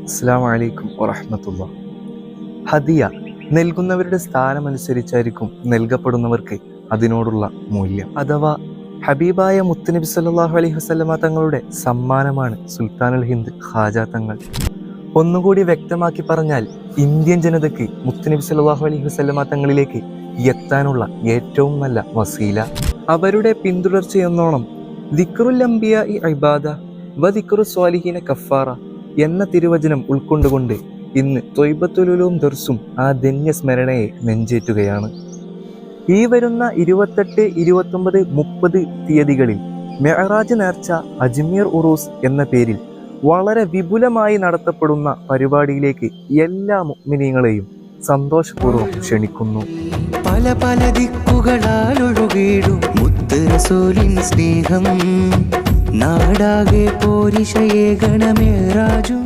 അസ്സലാമു അലൈക്കും വറഹ്മത്തുള്ളാഹി. ഹദിയ നൽകുന്നവരുടെ സ്ഥാനമനുസരിച്ചായിരിക്കും നൽകപ്പെടുന്നവർക്ക് അതിനോടുള്ള മൂല്യം. അഥവാ ഹബീബായ മുത്തുനബി സല്ലല്ലാഹു അലൈഹി വസല്ലമ തങ്ങളുടെ സമ്മാനമാണ് സുൽത്താനുൽ ഹിന്ദ് ഖാജ തങ്ങൾ. ഒന്നുകൂടി വ്യക്തമാക്കി പറഞ്ഞാൽ, ഇന്ത്യൻ ജനതയ്ക്ക് മുത്തുനബി സല്ലല്ലാഹു അലൈഹി വസല്ലമ തങ്ങളിലേക്ക് എത്താനുള്ള ഏറ്റവും നല്ല വസീല. അവരുടെ പിന്തുടർച്ചയെന്നോണം ദിക്റുൽ അംബിയാഇ ഇബാദ വ ദിക്റുസ് സ്വാലിഹീന കഫാറ എന്ന തിരുവചനം ഉൾക്കൊണ്ടുകൊണ്ട് ഇന്ന് ത്വയ്ബത്തുൽ ഉലൂം ദർസും ആ ധന്യസ്മരണയെ നെഞ്ചേറ്റുകയാണ്. ഈ വരുന്ന 28, 29, 30 തീയതികളിൽ മെഅറാജ് നേർച്ച അജ്മീർ ഉറൂസ് എന്ന പേരിൽ വളരെ വിപുലമായി നടത്തപ്പെടുന്ന പരിപാടിയിലേക്ക് എല്ലാ മുഅ്മിനീങ്ങളെയും സന്തോഷപൂർവ്വം ക്ഷണിക്കുന്നു. പല പല ദിക്കുകളാൽ ഒഴുകിടും മുത്ത് റസൂലിൻ സ്നേഹം, നാടാകെ പോരിശയേകണ മെഅറാജും